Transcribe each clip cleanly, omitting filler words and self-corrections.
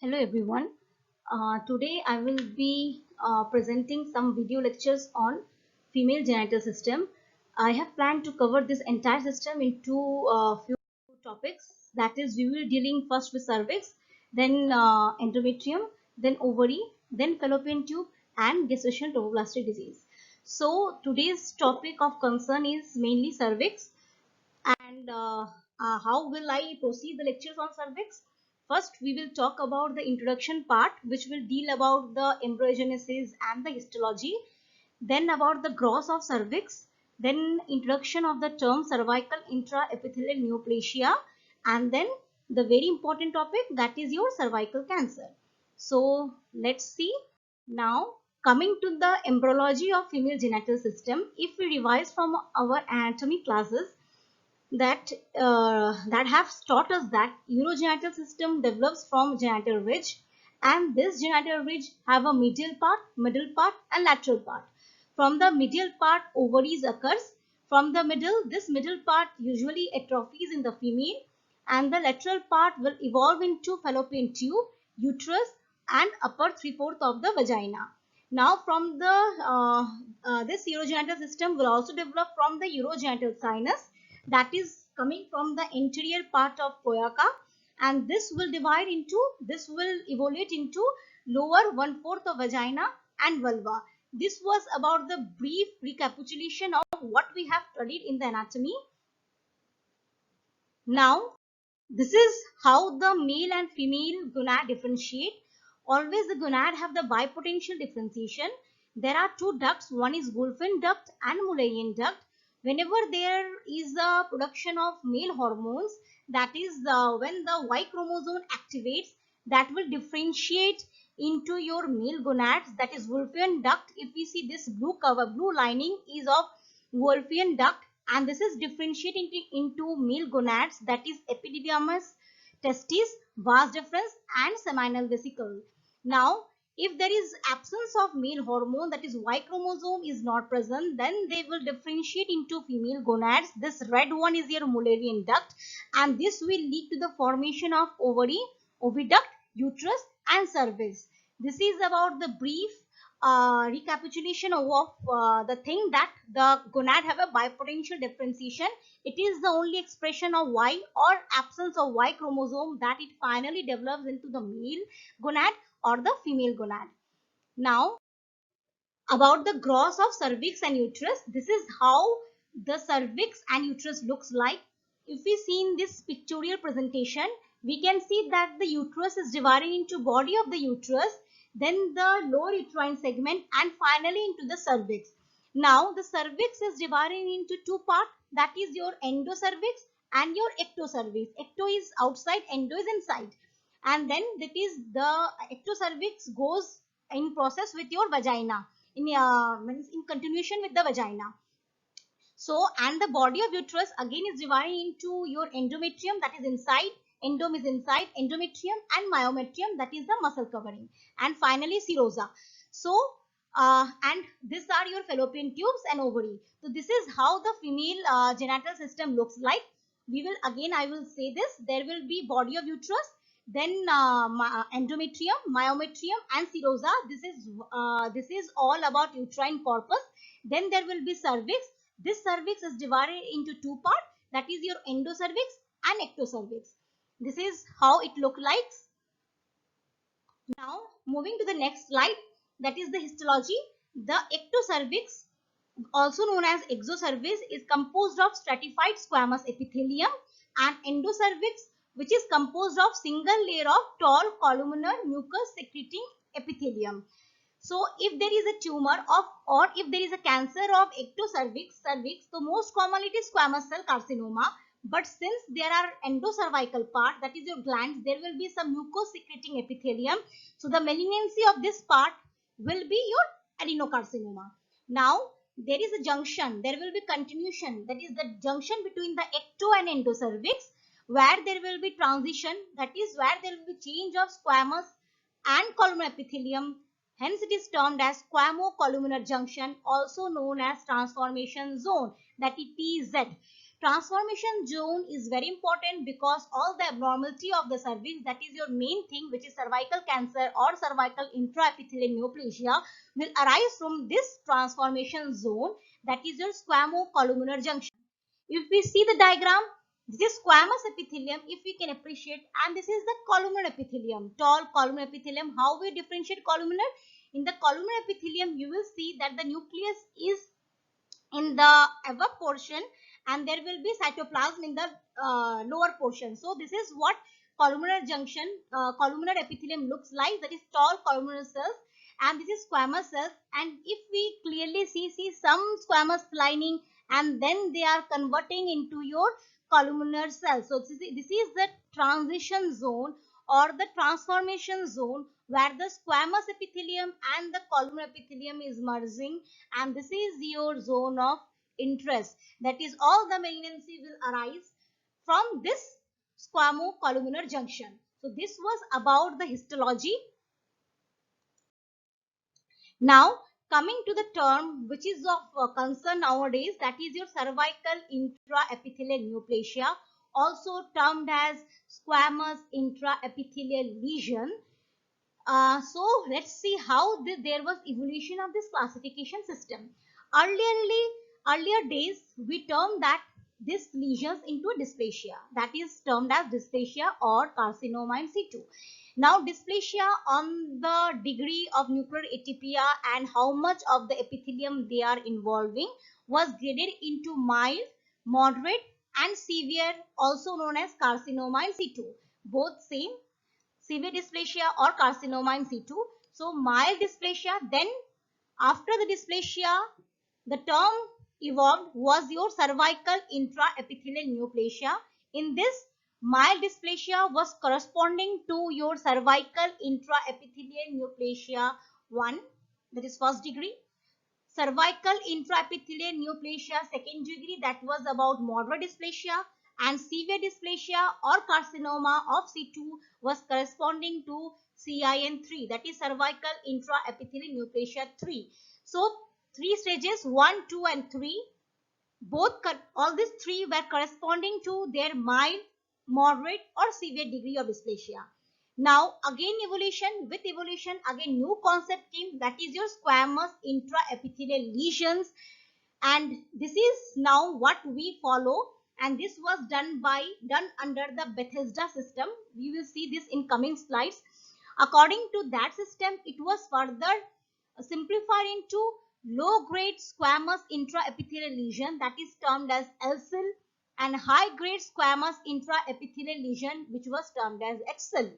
Hello everyone. Today I will be presenting some video lectures on female genital system. I have planned to cover this entire system into few topics. That is, we will dealing first with cervix, then endometrium, then ovary, then fallopian tube, and gestational trophoblastic disease. So today's topic of concern is mainly cervix, and how will I proceed the lectures on cervix? First, we will talk about the introduction part, which will deal about the embryogenesis and the histology. Then about the growth of cervix. Then introduction of the term cervical intraepithelial neoplasia. And then the very important topic, that is your cervical cancer. So let's see. Now coming to the embryology of female genital system, if we revise from our anatomy classes, that have taught us that urogenital system develops from genital ridge, and this genital ridge have a middle part and lateral part. From the middle part ovaries occurs. From the middle, this middle part usually atrophies in the female, and the lateral part will evolve into fallopian tube, uterus, and upper 3/4 of the vagina. Now from the this urogenital system will also develop from the urogenital sinus, that is coming from the anterior part of cloaca, and this will evolve into lower 1/4 of vagina and vulva. This was about the brief recapitulation of what we have studied in the anatomy. Now this is how the male and female gonad differentiate. Always the gonad have the bipotential differentiation. There are two ducts, one is Wolffian duct and Mullerian duct. Whenever there is a production of male hormones, that is when the Y chromosome activates, that will differentiate into your male gonads, that is Wolffian duct. If we see this blue cover, blue lining is of Wolffian duct, and this is differentiating into male gonads, that is epididymis, testis, vas deferens, and seminal vesicle. Now if there is absence of male hormone, that is Y chromosome is not present, then they will differentiate into female gonads. This red one is your Mullerian duct, and this will lead to the formation of ovary, oviduct, uterus, and cervix. This is about the brief recapitulation of the thing that the gonad have a bipotential differentiation. It is the only expression of Y or absence of Y chromosome that it finally develops into the male gonad or the female gonad. Now about the growth of cervix and uterus, this is how the cervix and uterus looks like. If we see in this pictorial presentation, we can see that the uterus is divided into body of the uterus, then the lower uterine segment, and finally into the cervix. Now the cervix is divided into two parts, that is your endocervix and your ectocervix. Ecto is outside, endo is inside, and then that is the ectocervix goes in process with your vagina, means in continuation with the vagina. So, and the body of uterus again is divided into your endometrium, that is inside, endom is inside, endometrium, and myometrium, that is the muscle covering, and finally serosa. So and these are your fallopian tubes and ovary. So this is how the female genital system looks like. We will again, I will say this, there will be body of uterus, then endometrium, myometrium, and serosa. This is all about uterine corpus. Then there will be cervix. This cervix is divided into two parts, that is your endocervix and ectocervix. This is how it looks like. Now moving to the next slide, that is the histology. The ectocervix, also known as exocervix, is composed of stratified squamous epithelium, and endocervix, which is composed of single layer of tall columnar mucus secreting epithelium. So if there is a tumor of, or if there is a cancer of ectocervix, so most commonly it is squamous cell carcinoma. But since there are endocervical part, that is your glands, there will be some mucus secreting epithelium. So the malignancy of this part will be your adenocarcinoma. Now there is a junction, there will be continuation, that is the junction between the ecto and endocervix, where there will be transition, that is where there will be change of squamous and columnar epithelium. Hence it is termed as squamo-columnar junction, also known as transformation zone, that is TZ. Transformation zone is very important because all the abnormality of the cervix, that is your main thing, which is cervical cancer or cervical intraepithelial neoplasia, will arise from this transformation zone, that is your squamo-columnar junction. If we see the diagram, this is squamous epithelium, if we can appreciate, and this is the columnar epithelium, tall columnar epithelium. How we differentiate columnar? In the columnar epithelium, you will see that the nucleus is in the above portion and there will be cytoplasm in the lower portion. So this is what columnar junction, columnar epithelium looks like, that is tall columnar cells, and this is squamous cells. And if we clearly see some squamous lining and then they are converting into your columnar cells. So this is the transition zone or the transformation zone where the squamous epithelium and the columnar epithelium is merging, and this is your zone of interest. That is, all the malignancy will arise from this squamo-columnar junction. So this was about the histology. Now coming to the term which is of concern nowadays, that is your cervical intraepithelial neoplasia, also termed as squamous intraepithelial lesion. So let's see how there was evolution of this classification system. Earlier days, we termed that this lesions into a dysplasia, that is termed as dysplasia or carcinoma in situ. Now dysplasia on the degree of nuclear atypia and how much of the epithelium they are involving was graded into mild, moderate and severe, also known as carcinoma in situ. Both same, severe dysplasia or carcinoma in situ. So mild dysplasia, then after the dysplasia, the term evolved was your cervical intraepithelial neoplasia. In this, mild dysplasia was corresponding to your cervical intraepithelial neoplasia 1, that is first degree. Cervical intraepithelial neoplasia second degree, that was about moderate dysplasia, and severe dysplasia or carcinoma of situ was corresponding to CIN3, that is cervical intraepithelial neoplasia 3. So three stages 1, 2 and 3, both all these three were corresponding to their mild, moderate or severe degree of dysplasia. Now again with evolution again new concept came, that is your squamous intraepithelial lesions, and this is now what we follow, and this was done under the Bethesda system. We will see this in coming slides. According to that system, it was further simplified into low grade squamous intraepithelial lesion, that is termed as LCIL, and high grade squamous intraepithelial lesion, which was termed as HCIL.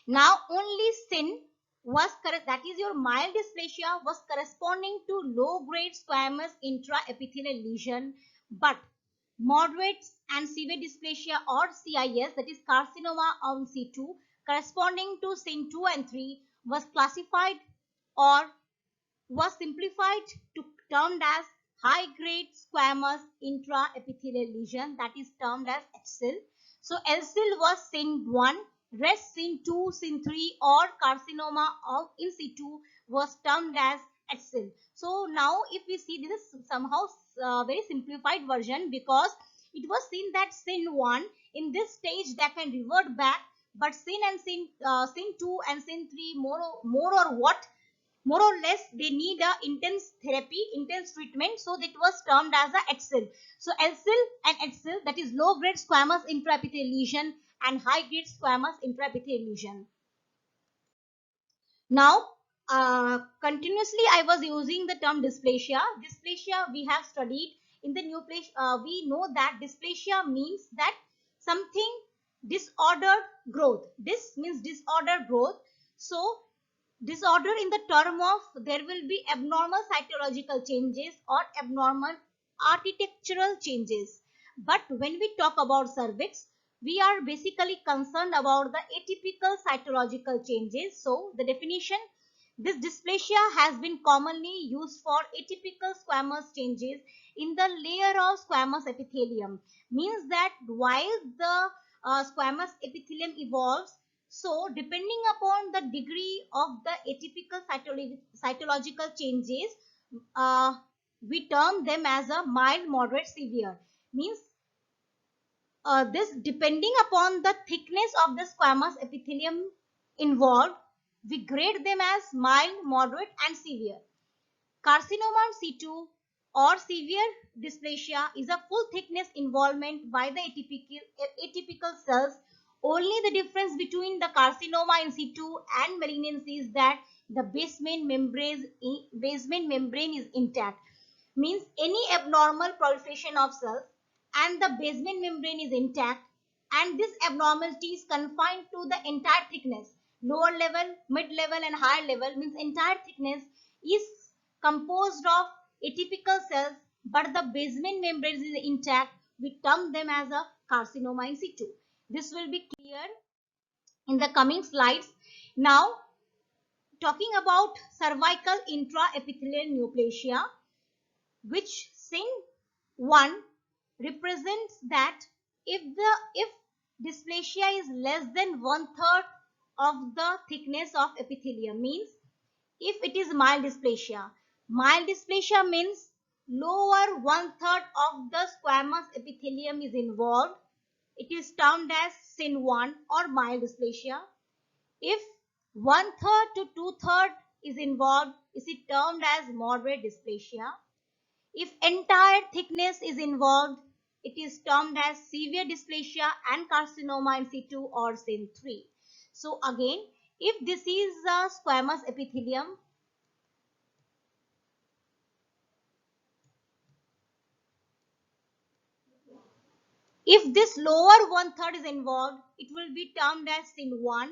Now only SIN was correct, that is your mild dysplasia was corresponding to low grade squamous intraepithelial lesion, but moderate and severe dysplasia or CIS, that is carcinoma on C2, corresponding to SIN 2 and 3 was classified or was simplified to termed as high grade squamous intraepithelial lesion, that is termed as HCIL. So LCIL was SIN 1, rest SIN 2, SIN 3 or carcinoma of in situ was termed as HCIL. So now if we see, this is somehow very simplified version, because it was seen that SIN 1 in this stage they can revert back, but SIN 2 and SIN 3 more or less they need a intense therapy, intense treatment, so that was termed as a HCIL. So LCIL and HCIL, that is low grade squamous intraepithelial lesion and high grade squamous intraepithelial lesion. Now continuously I was using the term dysplasia. Dysplasia we have studied in the neoplasia. We know that dysplasia means that something disordered growth. This means disordered growth. So disorder in the term of there will be abnormal cytological changes or abnormal architectural changes. But when we talk about cervix, we are basically concerned about the atypical cytological changes. So the definition, this dysplasia has been commonly used for atypical squamous changes in the layer of squamous epithelium. Means that while the squamous epithelium evolves, so depending upon the degree of the atypical cytological changes, we term them as a mild, moderate, severe. Means this depending upon the thickness of the squamous epithelium involved, we grade them as mild, moderate and severe. Carcinoma in situ or severe dysplasia is a full thickness involvement by the atypical cells. Only the difference between the carcinoma in situ and malignancy is that the basement membrane is intact. Means any abnormal proliferation of cells and the basement membrane is intact, and this abnormality is confined to the entire thickness. Lower level, mid level and higher level means entire thickness is composed of atypical cells, but the basement membrane is intact. We term them as a carcinoma in situ. This will be clear in the coming slides. Now, talking about cervical intraepithelial neoplasia, which SIN1 represents that if dysplasia is less than one third of the thickness of epithelium, means if it is mild dysplasia means lower one third of the squamous epithelium is involved. It is termed as SIN1 or mild dysplasia. If one third to two third is involved, is it termed as moderate dysplasia. If entire thickness is involved, it is termed as severe dysplasia and carcinoma in situ or SIN3. So again, if this is a squamous epithelium, if this lower one third is involved, it will be termed as SIN1.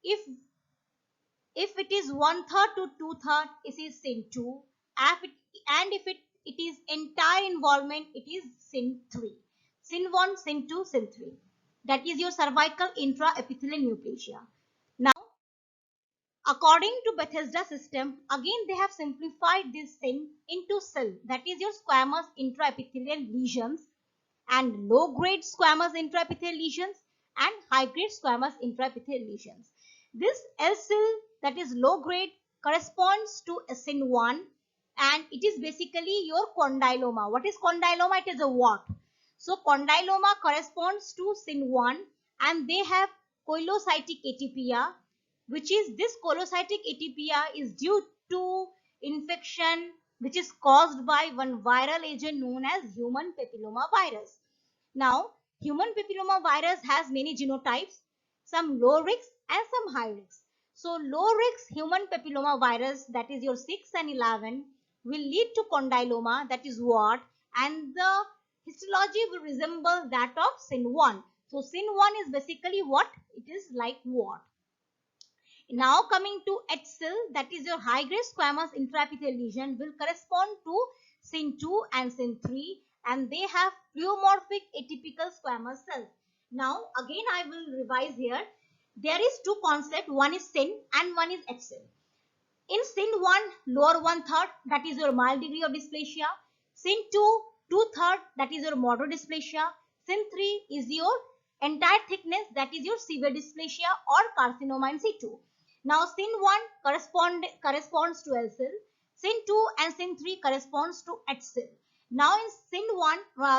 If it is one third to two third, it is SIN2. And if it is entire involvement, it is SIN3. SIN1, SIN2, SIN3. That is your cervical intraepithelial neoplasia. Now, according to Bethesda system, again they have simplified this SIN into SIL. That is your squamous intraepithelial lesions and low-grade squamous intraepithelial lesions and high-grade squamous intraepithelial lesions. This LCIL, that is low-grade, corresponds to SIN1 and it is basically your condyloma. What is condyloma? It is a wart. So condyloma corresponds to SIN1 and they have coilocytic atypia, which is this coilocytic atypia is due to infection which is caused by one viral agent known as human papilloma virus. Now, human papilloma virus has many genotypes, some low risk and some high risk. So, low risk human papilloma virus, that is your 6 and 11, will lead to condyloma, that is wart, and the histology will resemble that of SIN1. So, SIN1 is basically what? It is like wart. Now coming to HSIL, that is your high-grade squamous intraepithelial lesion, will correspond to SIN2 and SIN3 and they have pleomorphic atypical squamous cells. Now again I will revise here. There is two concepts, one is SIN and one is HSIL. In SIN1, lower one third, that is your mild degree of dysplasia. SIN2, two third, that is your moderate dysplasia. SIN3 is your entire thickness, that is your severe dysplasia or carcinoma in situ. Now SIN1 corresponds to LCIL, SIN2 and SIN3 corresponds to HCIL. Now in SIN1,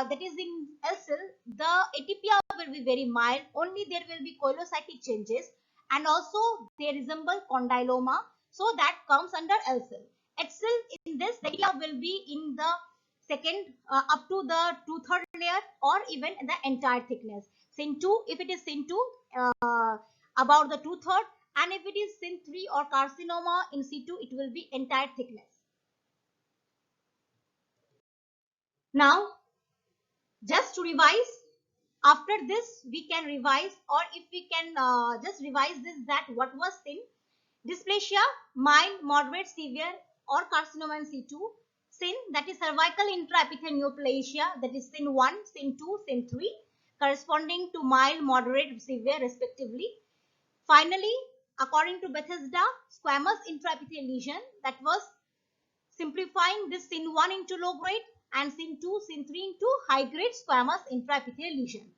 that is in LCIL, the atypia will be very mild, only there will be coilocytic changes and also they resemble condyloma, so that comes under LCIL. HCIL in this, the atypia will be in the second up to the two-third layer or even the entire thickness. SIN2, if it is SIN2, about the two-third, and if it is SIN3 or carcinoma in situ, it will be entire thickness. Now, just to revise, after this we can revise, or if we can just revise this, that what was SIN? Dysplasia, mild, moderate, severe or carcinoma in situ. SIN, that is cervical intraepithelial neoplasia, that is SIN1, SIN2, SIN3, corresponding to mild, moderate, severe respectively. Finally, according to Bethesda, squamous intraepithelial lesion, that was simplifying this SIN1 into low grade and SIN2, SIN3 into high grade squamous intraepithelial lesion.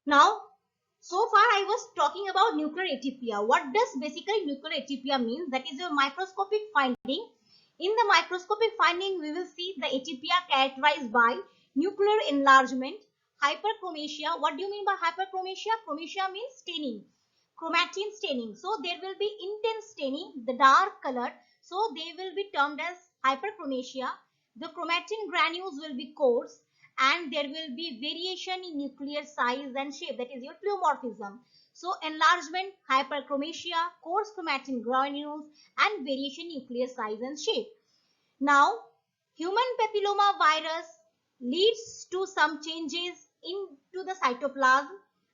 Now, so far I was talking about nuclear atypia. What does basically nuclear atypia mean? That is your microscopic finding In the microscopic finding, we will see the atypia characterized by nuclear enlargement, hyperchromatia. What do you mean by hyperchromatia? Chromatia means staining, chromatin staining. So there will be intense staining, the dark color. So they will be termed as hyperchromatia. The chromatin granules will be coarse and there will be variation in nuclear size and shape, that is your pleomorphism. So enlargement, hyperchromatia, coarse chromatin granules and variation in nuclear size and shape. Now, human papilloma virus leads to some changes into the cytoplasm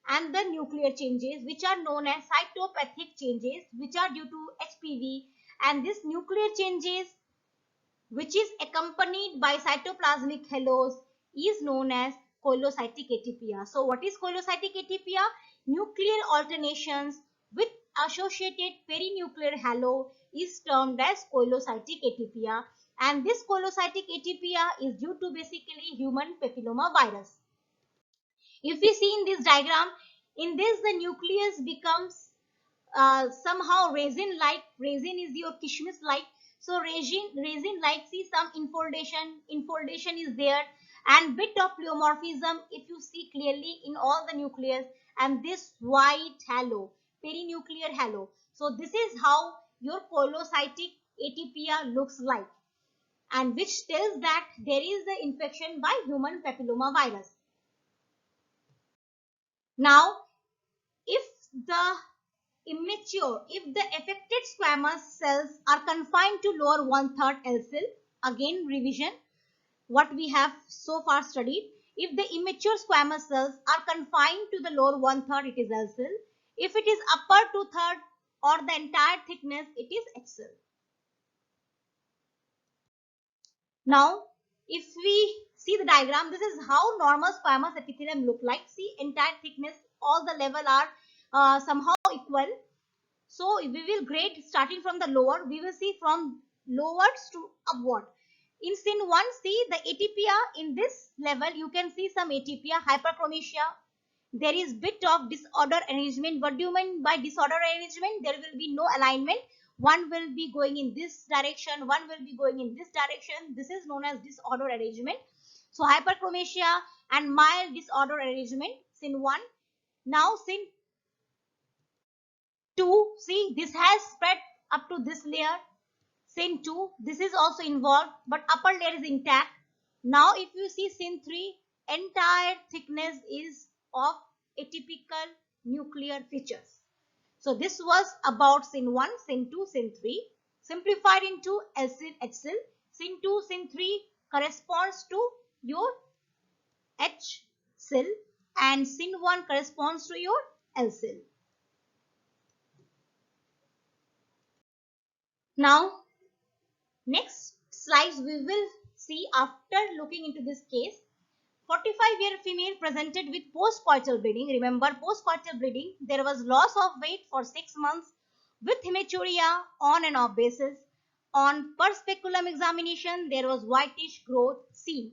and the nuclear changes which are known as cytopathic changes which are due to HPV, and this nuclear changes which is accompanied by cytoplasmic halos is known as cholocytic atypia. So what is cholocytic atypia? Nuclear alternations with associated perinuclear halo is termed as cholocytic atypia, and this cholocytic atypia is due to basically human papilloma virus. If we see in this diagram, in this the nucleus becomes somehow resin like. Resin is your kishmis like. So resin like, see some infoldation is there and bit of pleomorphism if you see clearly in all the nucleus, and this white halo, perinuclear halo. So this is how your cholocytic atypia looks like, and which tells that there is the infection by human papilloma virus. Now, if the if the affected squamous cells are confined to lower one-third L cell, again revision what we have so far studied. If the immature squamous cells are confined to the lower one-third, it is L cell. If it is upper two-third or the entire thickness, it is H cell. Now, if we see the diagram, this is how normal squamous epithelium look like. See, entire thickness, all the level are somehow equal. So we will grade starting from the lower. We will see from lowards to upward. In scene 1, see the atypia in this level. You can see some atypia, hyperchromatia. There is bit of disorder arrangement. What do you mean by disorder arrangement? There will be no alignment. One will be going in this direction. One will be going in this direction. This is known as disorder arrangement. So hyperchromatia and mild disorder arrangement. Scene 1. Now scene 2, see this has spread up to this layer. Scene 2, this is also involved, but upper layer is intact. Now if you see scene 3, entire thickness is of atypical nuclear features. So this was about scene 1, scene 2, scene 3. Simplified into L cell, H cell. Scene 2, scene 3 corresponds to your H cell, and scene 1 corresponds to your L cell. Now, next slides we will see after looking into this case. 45-year female presented with postcoital bleeding. Remember, postcoital bleeding, there was loss of weight for 6 months with hematuria on and off basis. On per speculum examination, there was whitish growth seen.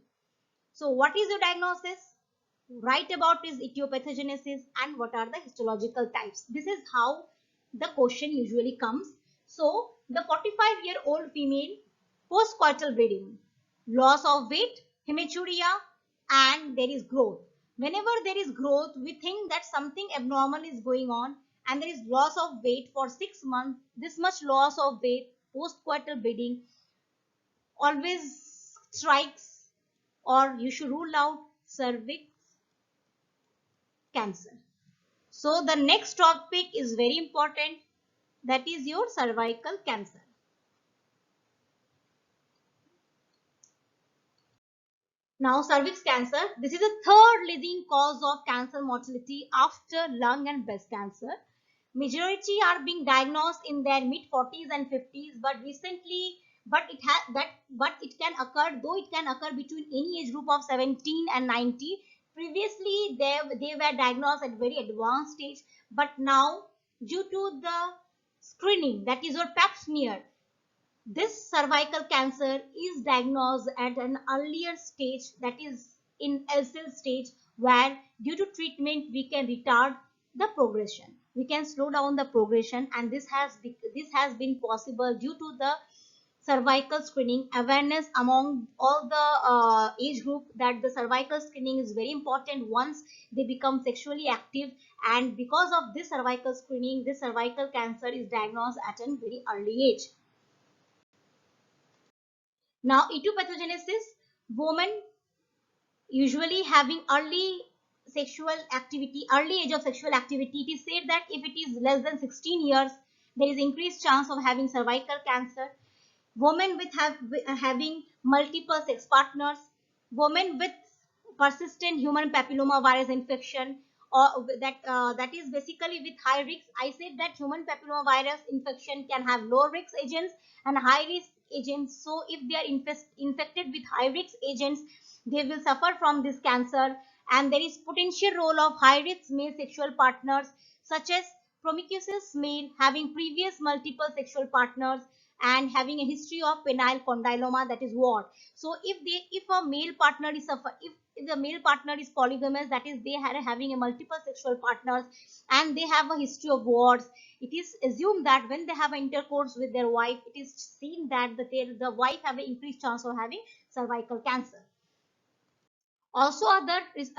So what is your diagnosis? Write about is etiopathogenesis and what are the histological types. This is how the question usually comes. So the 45-year-old female, postcoital bleeding, loss of weight, hematuria, and there is growth. Whenever there is growth, we think that something abnormal is going on, and there is loss of weight for 6 months. This much loss of weight, postcoital bleeding, always strikes, or you should rule out cervix cancer. So the next topic is very important, that is your cervical cancer. Now, cervix cancer, this is the third leading cause of cancer mortality after lung and breast cancer. Majority are being diagnosed in their mid-40s and 50s, but recently, but it can occur, though it can occur between any age group of 17 and 90. Previously, they were diagnosed at very advanced stage, but now, due to the screening, that is your pap smear, this cervical cancer is diagnosed at an earlier stage, that is in L cell stage, where due to treatment we can retard the progression. We can slow down the progression, and this has been possible due to the cervical screening, awareness among all the age group that the cervical screening is very important once they become sexually active, and because of this cervical screening, this cervical cancer is diagnosed at a very early age. Now, etiopathogenesis, women usually having early sexual activity, early age of sexual activity, it is said that if it is less than 16 years, there is increased chance of having cervical cancer. Women with having multiple sex partners, women with persistent human papilloma virus infection, or that is basically with high risk. I said that human papilloma virus infection can have low risk agents and high risk agents. So if they are infected with high risk agents, they will suffer from this cancer. And there is potential role of high risk male sexual partners such as promiscuous male having previous multiple sexual partners and having a history of penile condyloma, that is what. So if a male partner is suffer if the male partner is polygamous, that is they are having a multiple sexual partners and they have a history of warts, it is assumed that when they have intercourse with their wife, it is seen that the wife have an increased chance of having cervical cancer. Also, other risk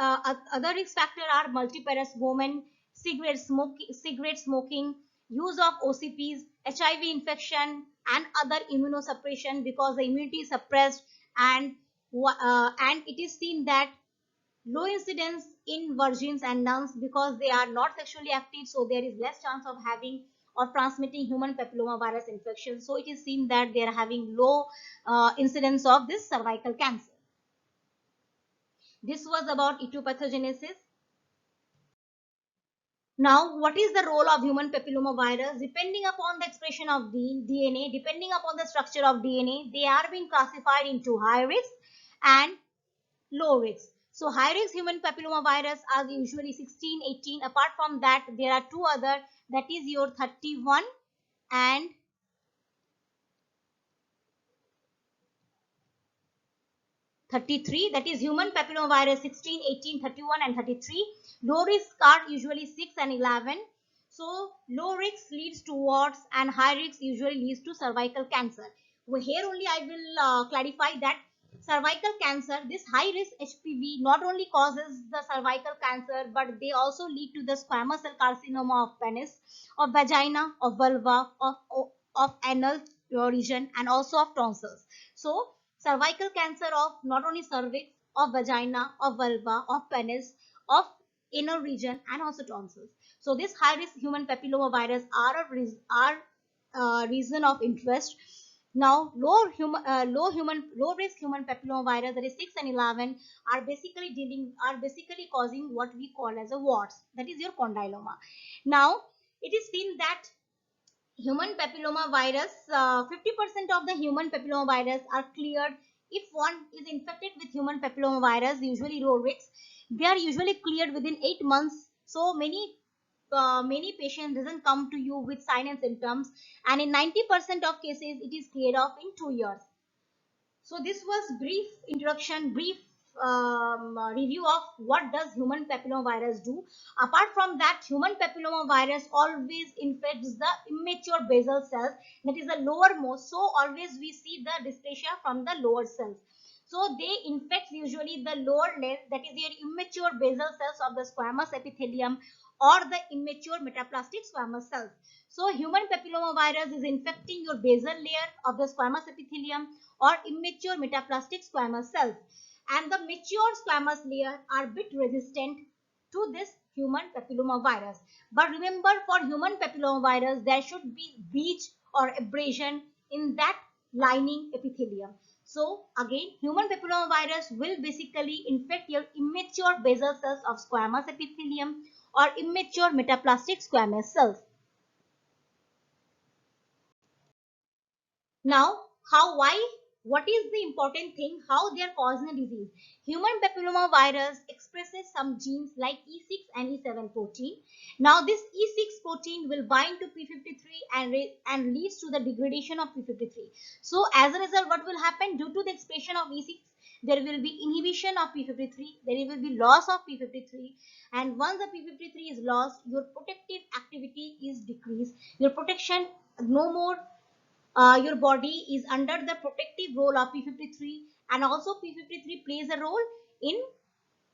factors are multiparous women, cigarette smoking, use of OCPs, HIV infection, and other immunosuppression because the immunity is suppressed, and it is seen that low incidence in virgins and nuns because they are not sexually active, so there is less chance of having or transmitting human papilloma virus infection. So it is seen that they are having low incidence of this cervical cancer. This was about etiopathogenesis. Now, what is the role of human papilloma virus? Depending upon the expression of the DNA, depending upon the structure of DNA, they are being classified into high risk and low risk. So, high risk human papilloma virus are usually 16, 18. Apart from that, there are two other, that is your 31 and 33, that is human papillomavirus 16, 18, 31 and 33. Low risk are usually 6 and 11. So low risk leads to warts and high risk usually leads to cervical cancer. Well, here only I will clarify that cervical cancer, this high risk HPV not only causes the cervical cancer, but they also lead to the squamous cell carcinoma of penis, of vagina, of vulva, of anal region and also of tonsils. So cervical cancer of not only cervix, of vagina, of vulva, of penis, of inner region and also tonsils. So this high risk human papilloma virus are reason of interest. Now low risk human papilloma virus, that is 6 and 11, are basically causing what we call as a warts, that is your condyloma. Now it is seen that human papilloma virus, 50% of the human papilloma virus are cleared. If one is infected with human papilloma virus, usually low risk, they are usually cleared within 8 months. So many patients doesn't come to you with sign and symptoms, and in 90% of cases it is cleared off in 2 years. So this was brief introduction, brief review of what does human papillomavirus do. Apart from that, human papillomavirus always infects the immature basal cells, that is the lowermost. So always we see the dysplasia from the lower cells. So they infect usually the lower layer, that is your immature basal cells of the squamous epithelium or the immature metaplastic squamous cells. So human papillomavirus is infecting your basal layer of the squamous epithelium or immature metaplastic squamous cells, and the mature squamous layer are bit resistant to this human papillomavirus. But remember, for human papillomavirus there should be breach or abrasion in that lining epithelium. So again, human papillomavirus will basically infect your immature basal cells of squamous epithelium or immature metaplastic squamous cells. Now, what is the important thing? How they are causing a disease? Human papilloma virus expresses some genes like E6 and E7 protein. Now, this E6 protein will bind to P53 and leads to the degradation of P53. So, as a result, what will happen? Due to the expression of E6, there will be inhibition of P53, there will be loss of P53, and once the P53 is lost, your protective activity is decreased. Your protection no more your body is under the protective role of P53, and also P53 plays a role in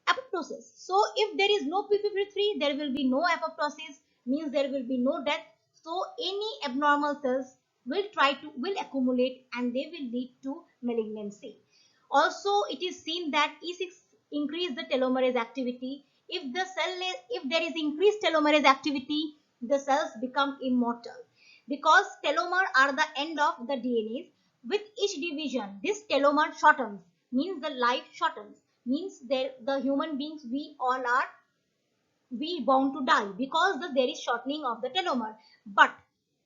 apoptosis. So if there is no P53, there will be no apoptosis, means there will be no death. So any abnormal cells will accumulate and they will lead to malignancy. Also, it is seen that E6 increase the telomerase activity. If there is increased telomerase activity, the cells become immortal because telomere are the end of the DNAs. With each division, this telomere shortens, means the life shortens, means the human beings we bound to die because there is shortening of the telomere. But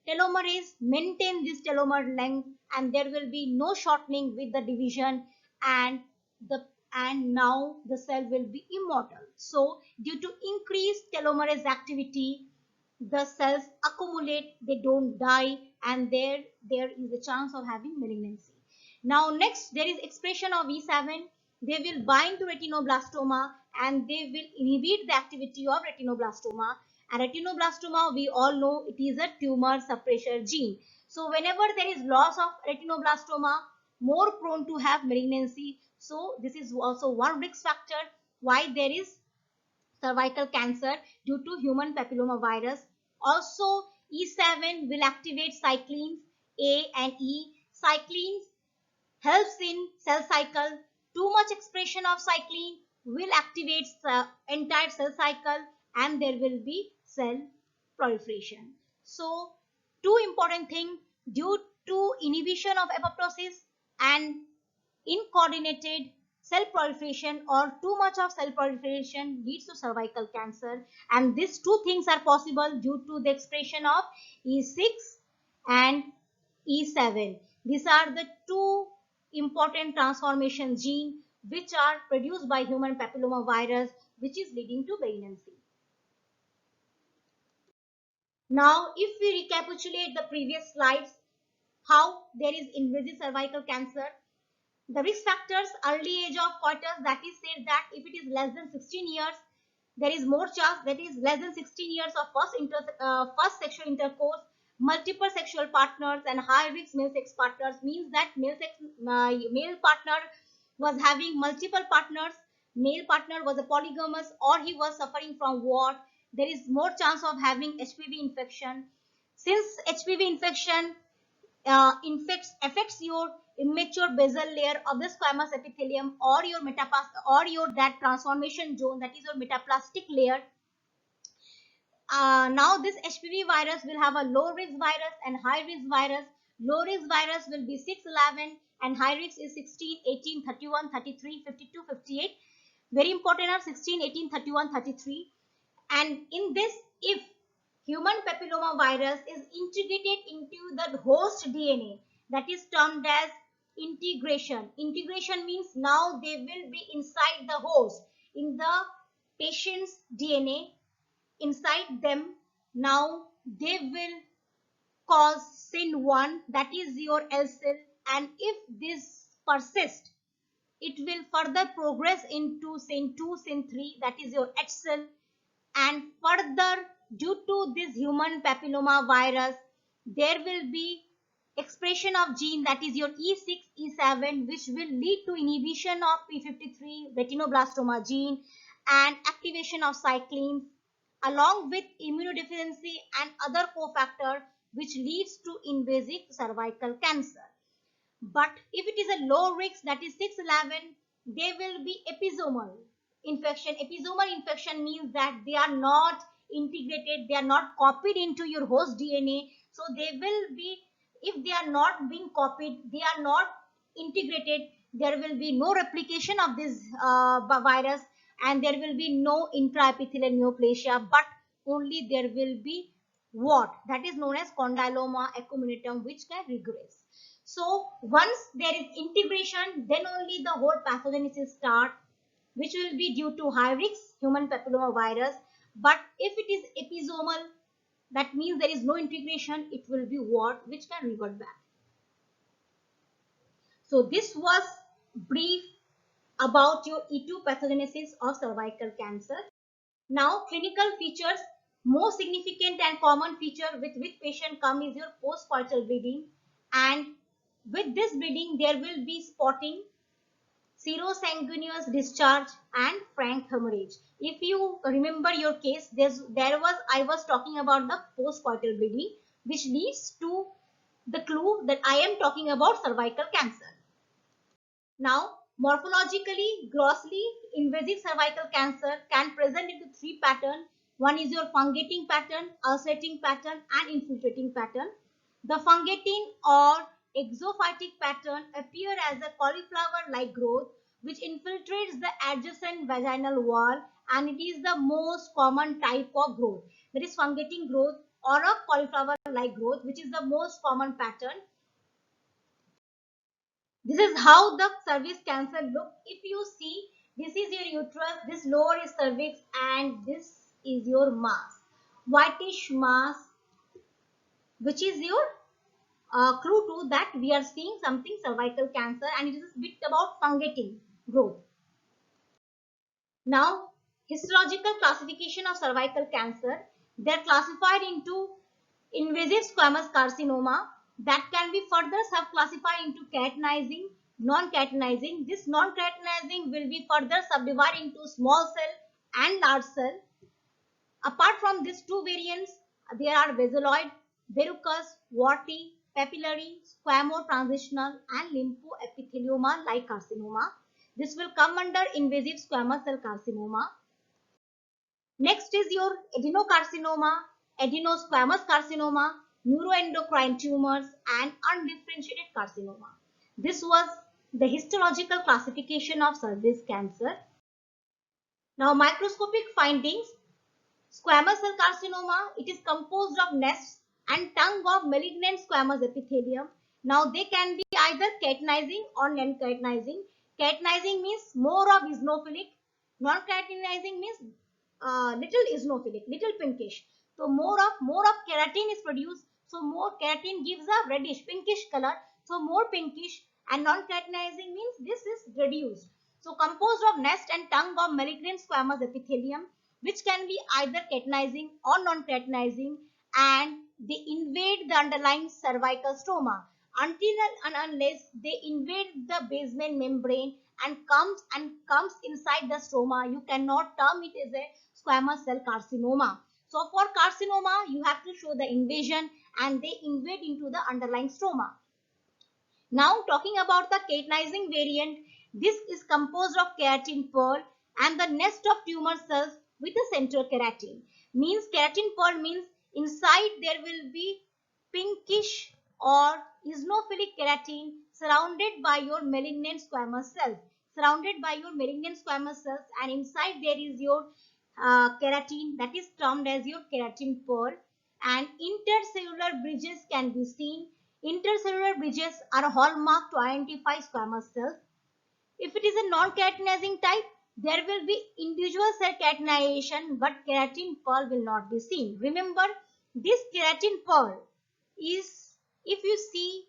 telomerase maintain this telomere length and there will be no shortening with the division, and the and now the cell will be immortal. So due to increased telomerase activity, the cells accumulate, they don't die, and there is a chance of having malignancy. Now next, there is expression of E7. They will bind to retinoblastoma and they will inhibit the activity of retinoblastoma. And retinoblastoma, we all know it is a tumor suppressor gene. So whenever there is loss of retinoblastoma, more prone to have malignancy. So this is also one risk factor why there is cervical cancer due to human papilloma virus. Also, E7 will activate cyclins A and E. Cyclins helps in cell cycle. Too much expression of cyclin will activate the entire cell cycle and there will be cell proliferation. So, two important things: due to inhibition of apoptosis and incoordinated cell proliferation or too much of cell proliferation leads to cervical cancer, and these two things are possible due to the expression of E6 and E7. These are the two important transformation genes which are produced by human papilloma virus, which is leading to malignancy. Now if we recapitulate the previous slides, how there is invasive cervical cancer. The risk factors: early age of coitus, that is said that if it is less than 16 years, there is more chance, that is less than 16 years of first sexual intercourse, multiple sexual partners and high risk male sex partners, means that male partner was having multiple partners, male partner was a polygamous or he was suffering from war, there is more chance of having HPV infection. Since HPV infection affects your immature basal layer of the squamous epithelium or your that transformation zone, that is your metaplastic layer. Now this HPV virus will have a low risk virus and high risk virus. Low risk virus will be 6, 11 and high risk is 16, 18, 31, 33, 52, 58. Very important are 16, 18, 31, 33. And in this, if human papilloma virus is integrated into the host DNA, that is termed as integration. Integration means now they will be inside the host, in the patient's DNA, inside them. Now they will cause SYN1, that is your L cell, and if this persists, it will further progress into SYN2, SYN3, that is your H cell, and further due to this human papilloma virus there will be expression of gene, that is your E6, E7, which will lead to inhibition of P53 retinoblastoma gene and activation of cyclins along with immunodeficiency and other cofactor which leads to invasive cervical cancer. But if it is a low risk, that is 611, they will be episomal infection. Episomal infection means that they are not integrated, they are not copied into your host DNA. So they will be, if they are not being copied, they are not integrated, there will be no replication of this virus and there will be no intraepithelial neoplasia, but only there will be what? That is known as condyloma acuminatum, which can regress. So once there is integration, then only the whole pathogenesis start, which will be due to high risk human papilloma virus. But if it is episomal, that means there is no integration, it will be what? Which can revert back. So this was brief about your E2 pathogenesis of cervical cancer. Now clinical features. Most significant and common feature with which patient come is your postcoital bleeding. and with this bleeding there will be spotting, serosanguineous discharge, and frank hemorrhage. If you remember your case, I was talking about the postcoital bleeding, which leads to the clue that I am talking about cervical cancer. Now, morphologically, grossly invasive cervical cancer can present into three patterns. One is your fungating pattern, ulcerating pattern, and infiltrating pattern. The fungating or exophytic pattern appear as a cauliflower-like growth which infiltrates the adjacent vaginal wall, and it is the most common type of growth. That is fungating growth or a cauliflower-like growth, which is the most common pattern. This is how the cervix cancer looks. If you see, this is your uterus, this lower is cervix, and this is your mass, whitish mass, which is your clue to that we are seeing something cervical cancer, and it is a bit about fungating growth. Now, histological classification of cervical cancer. They are classified into invasive squamous carcinoma that can be further subclassified into keratinizing, non-keratinizing. This non-keratinizing will be further subdivided into small cell and large cell. Apart from these two variants, there are basaloid, verrucous, warty, papillary, squamo-transitional, and lymphoepithelioma-like carcinoma. This will come under invasive squamous cell carcinoma. Next is your adenocarcinoma, adenosquamous carcinoma, neuroendocrine tumors, and undifferentiated carcinoma. This was the histological classification of cervix cancer. Now, microscopic findings. Squamous cell carcinoma, it is composed of nests and tongue of malignant squamous epithelium. Now, they can be either keratinizing or non-keratinizing. Keratinizing means more of eosinophilic. Non-keratinizing means little eosinophilic, little pinkish. So more of keratin is produced. So more keratin gives a reddish, pinkish color. So more pinkish, and non-keratinizing means this is reduced. So composed of nest and tongue of malignant squamous epithelium, which can be either keratinizing or non-keratinizing, and they invade the underlying cervical stroma until and unless they invade the basement membrane and comes inside the stroma. You cannot term it as a squamous cell carcinoma. So for carcinoma, you have to show the invasion, and they invade into the underlying stroma. Now talking about the keratinizing variant, this is composed of keratin pearl and the nest of tumor cells with a central keratin. Means keratin pearl means inside there will be pinkish or eosinophilic keratin surrounded by your malignant squamous cells. Surrounded by your malignant squamous cells, and inside there is your keratin, that is termed as your keratin pearl, and intercellular bridges can be seen. Intercellular bridges are a hallmark to identify squamous cells. If it is a non-keratinizing type, there will be individual cell keratinization, but keratin pearl will not be seen. Remember, this keratin pearl is, if you see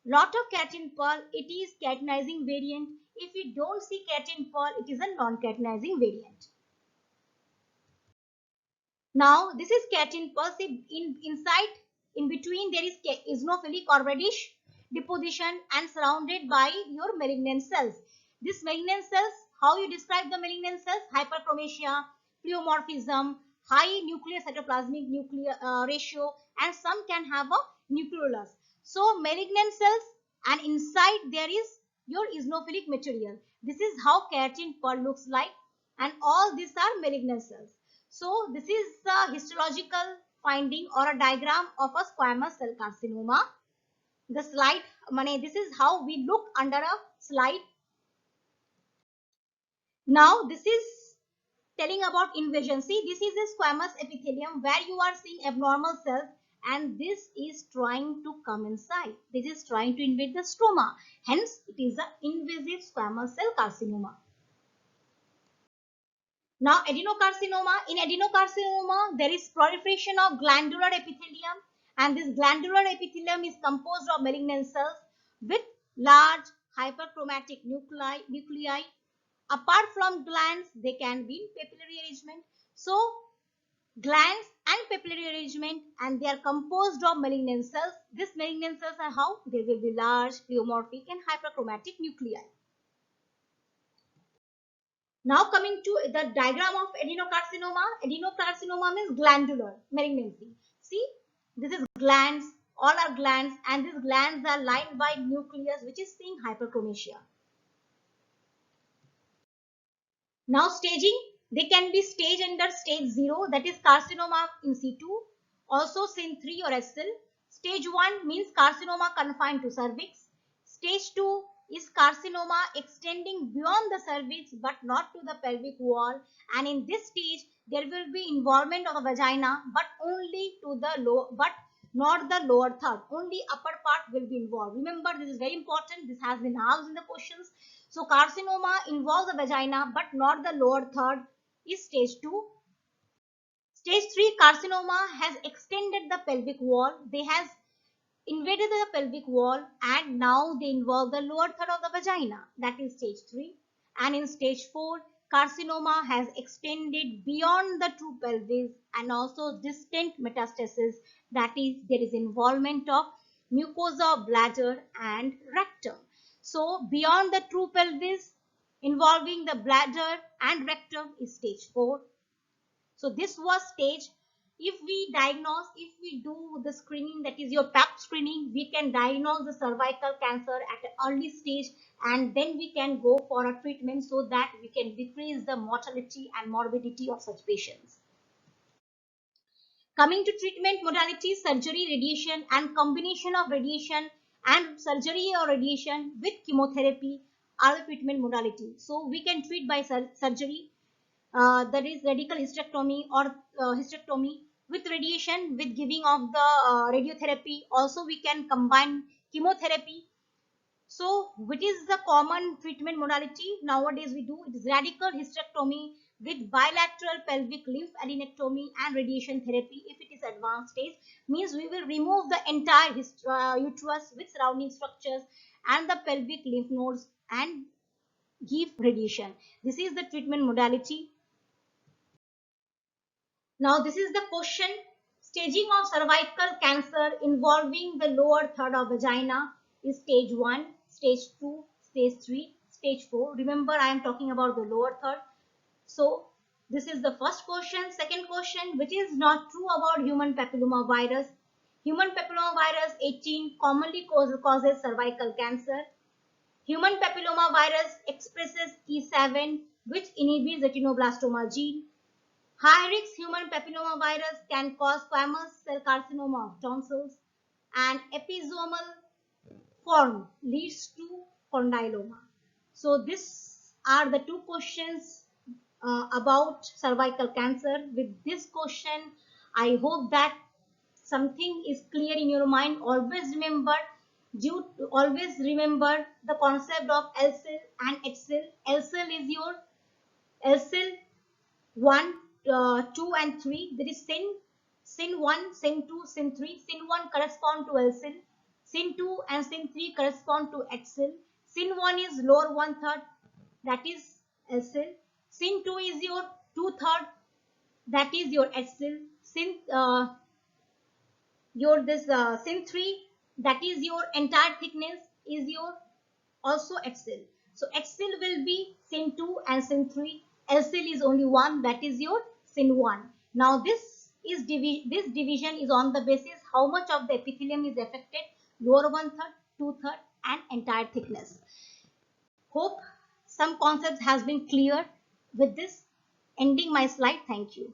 lot of keratin pearl, it is keratinizing variant. If you don't see keratin pearl, it is a non-keratinizing variant. Now, this is keratin pearl. Inside, in between, there is eosinophilic or reddish deposition and surrounded by your malignant cells. This malignant cells, how you describe the malignant cells? Hyperchromasia, pleomorphism, high nuclear cytoplasmic ratio, and some can have a nucleolus. So, malignant cells, and inside there is your eosinophilic material. This is how keratin pearl looks like, and all these are malignant cells. So this is the histological finding or a diagram of a squamous cell carcinoma. The slide, this is how we look under a slide. Now this is telling about invasion. See, this is a squamous epithelium where you are seeing abnormal cells, and this is trying to come inside. This is trying to invade the stroma. Hence, it is an invasive squamous cell carcinoma. Now, adenocarcinoma. In adenocarcinoma, there is proliferation of glandular epithelium, and this glandular epithelium is composed of malignant cells with large hyperchromatic nuclei. Apart from glands, they can be in papillary arrangement. So, Glands and papillary arrangement, and they are composed of malignant cells. These malignant cells are how? They will be large, pleomorphic and hyperchromatic nuclei. Now coming to the diagram of adenocarcinoma. Adenocarcinoma means glandular malignancy. See, this is glands, all are glands, and these glands are lined by nucleus which is seeing hyperchromasia. Now staging, they can be staged under stage 0, that is carcinoma in situ, also sin 3 or SL. Stage 1 means carcinoma confined to cervix. Stage 2 is carcinoma extending beyond the cervix but not to the pelvic wall, and in this stage there will be involvement of the vagina but only to the lower, but not the lower third, only upper part will be involved. Remember, this is very important, this has been asked in the questions. So carcinoma involves the vagina but not the lower third is stage 2. Stage 3 carcinoma has extended the pelvic wall. They has invaded the pelvic wall and now they involve the lower third of the vagina. That is stage 3. And in stage 4, carcinoma has extended beyond the true pelvis and also distant metastasis. That is, there is involvement of mucosa, bladder and rectum. So beyond the true pelvis involving the bladder and rectum is stage 4. So this was stage. If we diagnose, if we do the screening, that is your PAP screening, we can diagnose the cervical cancer at an early stage and then we can go for a treatment so that we can decrease the mortality and morbidity of such patients. Coming to treatment modalities, surgery, radiation and combination of radiation and surgery or radiation with chemotherapy are the treatment modalities. So we can treat by surgery, that is radical hysterectomy or hysterectomy with radiation with giving of the radiotherapy. Also we can combine chemotherapy. So which is the common treatment modality nowadays we do? It is radical hysterectomy with bilateral pelvic lymph adenectomy and radiation therapy. If it is advanced stage, means we will remove the entire uterus with surrounding structures and the pelvic lymph nodes and give radiation. This is the treatment modality. Now this is the question. Staging of cervical cancer involving the lower third of vagina is stage 1, stage 2, stage 3, stage 4. Remember, I am talking about the lower third. So this is the first question. Second question, which is not true about human papilloma virus. Human papilloma virus 18 commonly causes cervical cancer. Human papilloma virus expresses E7 which inhibits the retinoblastoma gene. High-risk human papilloma virus can cause squamous cell carcinoma of tonsils, and episomal form leads to condyloma. So these are the two questions about cervical cancer. With this question, I hope that something is clear in your mind. Always remember the concept of LCIL and HCIL. LCIL is your LCIL 1, 2 and 3. There is sin 1, sin 2, sin 3. Sin 1 correspond to LCIL. Sin 2 and sin 3 correspond to HCIL. Sin 1 is lower 1/3, that is LCIL. Sin 2 is your 2/3, that is your HCIL. Sin sin 3, that is your entire thickness, is your also HCIL. So HCIL will be sin 2 and sin 3. LCIL is only one, that is your sin 1. Now this division is on the basis how much of the epithelium is affected, lower 1/3, 2/3 and entire thickness. Hope some concepts has been clear. With this, ending my slide. Thank you.